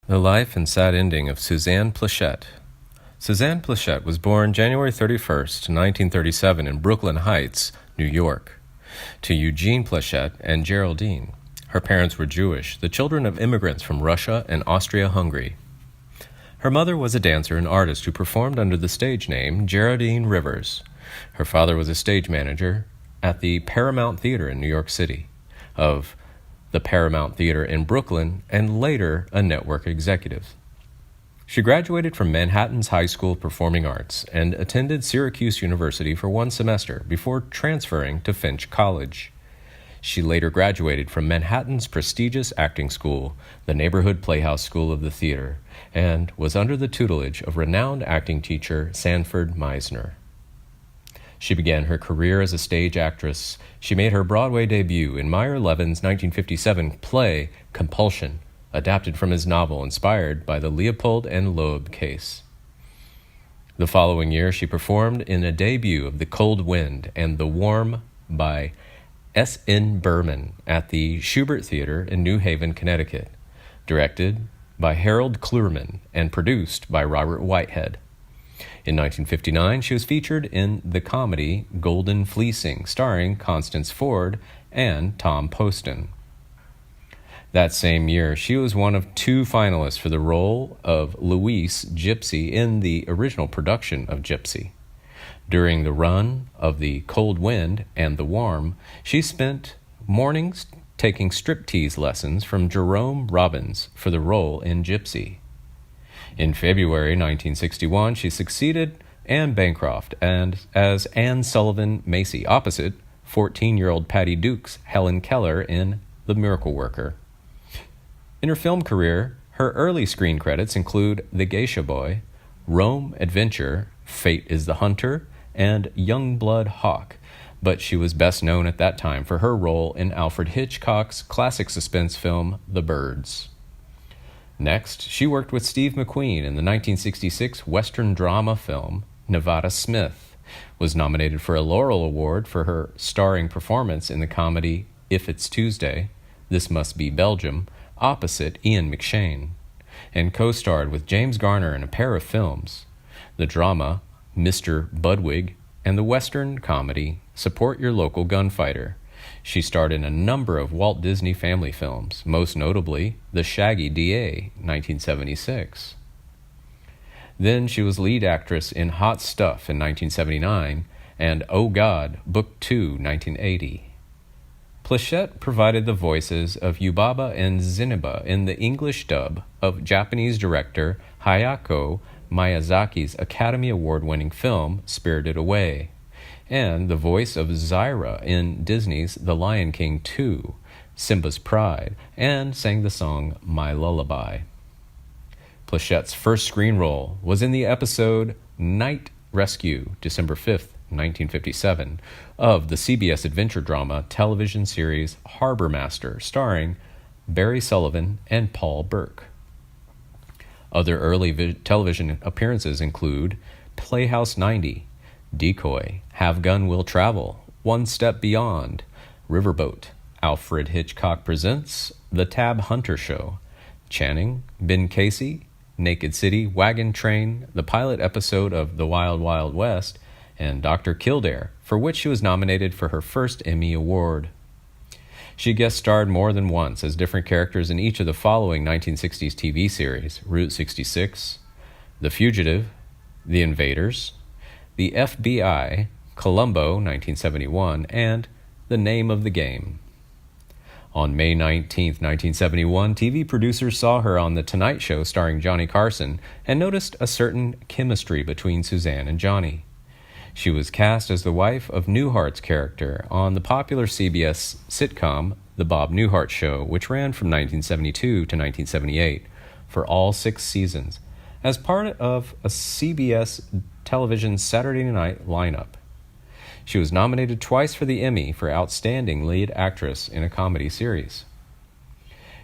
The life and sad ending of Suzanne Pleshette. Suzanne Pleshette was born January 31st, 1937 in Brooklyn Heights, New York, to Eugene Pleshette and Geraldine. Her parents were Jewish, the children of immigrants from Russia and Austria-Hungary. Her mother was a dancer and artist who performed under the stage name Geraldine Rivers. Her father was a stage manager at the Paramount Theater in New York City, of the Paramount Theater in Brooklyn, and later a network executive. She graduated from Manhattan's High School of Performing Arts and attended Syracuse University for one semester before transferring to Finch College. She later graduated from Manhattan's prestigious acting school, the Neighborhood Playhouse School of the Theater, and was under the tutelage of renowned acting teacher Sanford Meisner. She began her career as a stage actress. She made her Broadway debut in Meyer Levin's 1957 play Compulsion, adapted from his novel inspired by the Leopold and Loeb case. The following year, she performed in a debut of The Cold Wind and The Warm by S. N. Berman at the Shubert Theater in New Haven, Connecticut, directed by Harold Clurman and produced by Robert Whitehead. In 1959, she was featured in the comedy Golden Fleecing, starring Constance Ford and Tom Poston. That same year, she was one of two finalists for the role of Louise Gypsy in the original production of Gypsy. During the run of The Cold Wind and The Warm, she spent mornings taking striptease lessons from Jerome Robbins for the role in Gypsy. In February 1961, she succeeded Anne Bancroft as Anne Sullivan Macy opposite 14-year-old Patty Duke's Helen Keller in The Miracle Worker. In her film career, her early screen credits include The Geisha Boy, Rome Adventure, Fate is the Hunter, and Youngblood Hawk, but she was best known at that time for her role in Alfred Hitchcock's classic suspense film The Birds. Next, she worked with Steve McQueen in the 1966 Western drama film Nevada Smith, was nominated for a Laurel Award for her starring performance in the comedy If It's Tuesday, This Must Be Belgium, opposite Ian McShane, and co-starred with James Garner in a pair of films, the drama Mr. Budwig and the Western comedy Support Your Local Gunfighter. She starred in a number of Walt Disney family films, most notably The Shaggy D.A., 1976. Then she was lead actress in Hot Stuff in 1979 and Oh God, Book 2, 1980. Pleshette provided the voices of Yubaba and Zeniba in the English dub of Japanese director Hayao Miyazaki's Academy Award-winning film Spirited Away, and the voice of Zyra in Disney's The Lion King 2, Simba's Pride, and sang the song My Lullaby. Plechette's first screen role was in the episode Night Rescue, December 5th, 1957, of the CBS adventure drama television series Harbor Master, starring Barry Sullivan and Paul Burke. Other early television appearances include Playhouse 90, Decoy, Have Gun Will Travel, One Step Beyond, Riverboat, Alfred Hitchcock Presents, The Tab Hunter Show, Channing, Ben Casey, Naked City, Wagon Train, the pilot episode of The Wild Wild West, and Dr. Kildare, for which she was nominated for her first Emmy Award. She guest starred more than once as different characters in each of the following 1960s TV series: Route 66, The Fugitive, The Invaders, The FBI, Columbo, 1971, and The Name of the Game. On May 19, 1971, TV producers saw her on The Tonight Show starring Johnny Carson and noticed a certain chemistry between Suzanne and Johnny. She was cast as the wife of Newhart's character on the popular CBS sitcom The Bob Newhart Show, which ran from 1972 to 1978 for all 6 seasons, as part of a CBS television Saturday night lineup. She was nominated twice for the Emmy for Outstanding Lead Actress in a Comedy Series.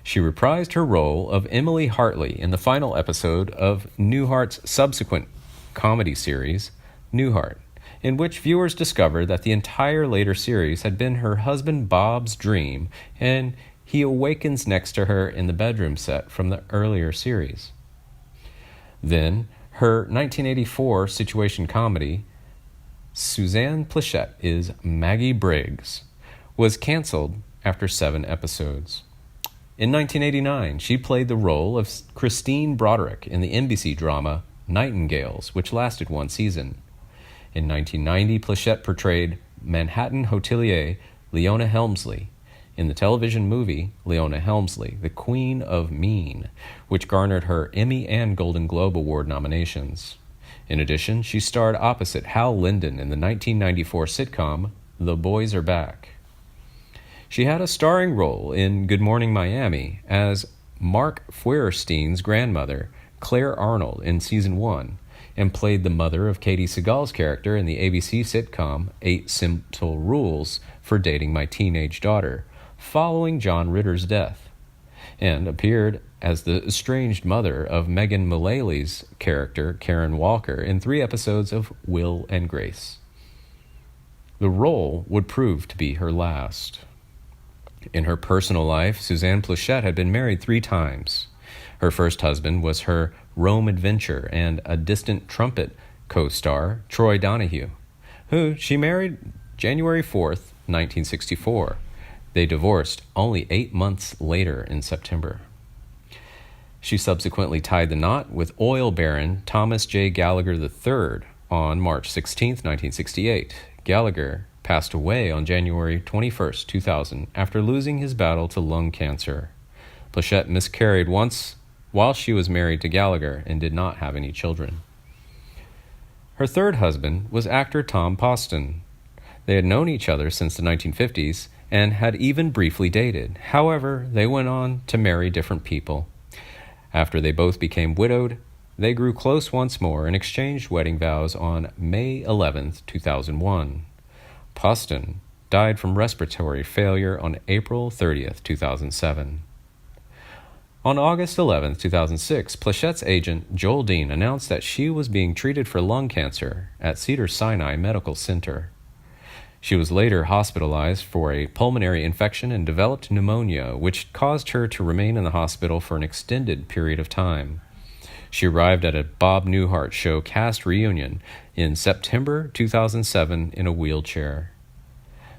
She reprised her role of Emily Hartley in the final episode of Newhart's subsequent comedy series, Newhart, in which viewers discovered that the entire later series had been her husband Bob's dream, and he awakens next to her in the bedroom set from the earlier series. Then, her 1984 situation comedy, Suzanne Pleshette is Maggie Briggs, was canceled after 7 episodes. In 1989, she played the role of Christine Broderick in the NBC drama Nightingales, which lasted 1 season. In 1990, Pleshette portrayed Manhattan hotelier Leona Helmsley in the television movie Leona Helmsley, The Queen of Mean, which garnered her Emmy and Golden Globe Award nominations. In addition, she starred opposite Hal Linden in the 1994 sitcom The Boys Are Back. She had a starring role in Good Morning Miami as Mark Feuerstein's grandmother, Claire Arnold, in Season 1, and played the mother of Katie Seagal's character in the ABC sitcom 8 Simple Rules for Dating My Teenage Daughter, following John Ritter's death, and appeared as the estranged mother of Megan Mullaley's character, Karen Walker, in 3 episodes of Will and Grace. The role would prove to be her last. In her personal life, Suzanne Pleshette had been married 3 times. Her first husband was her Rome adventure and A Distant Trumpet co-star, Troy Donahue, who she married January 4th, 1964. They divorced only 8 months later in September. She subsequently tied the knot with oil baron Thomas J. Gallagher III on March 16, 1968. Gallagher passed away on January 21, 2000, after losing his battle to lung cancer. Pleshette miscarried once while she was married to Gallagher and did not have any children. Her third husband was actor Tom Poston. They had known each other since the 1950s and had even briefly dated. However, they went on to marry different people. After they both became widowed, they grew close once more and exchanged wedding vows on May 11, 2001. Poston died from respiratory failure on April 30, 2007. On August 11, 2006, Plechette's agent Joel Dean announced that she was being treated for lung cancer at Cedars-Sinai Medical Center. She was later hospitalized for a pulmonary infection and developed pneumonia, which caused her to remain in the hospital for an extended period of time. She arrived at a Bob Newhart show cast reunion in September 2007 in a wheelchair.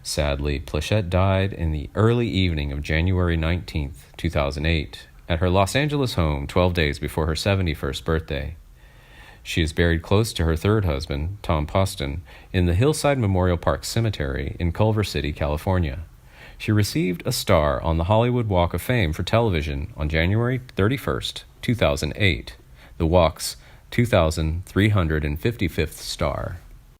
Sadly, Pleshette died in the early evening of January 19, 2008, at her Los Angeles home 12 days before her 71st birthday. She is buried close to her third husband, Tom Poston, in the Hillside Memorial Park Cemetery in Culver City, California. She received a star on the Hollywood Walk of Fame for television on January 31, 2008, the Walk's 2,355th star.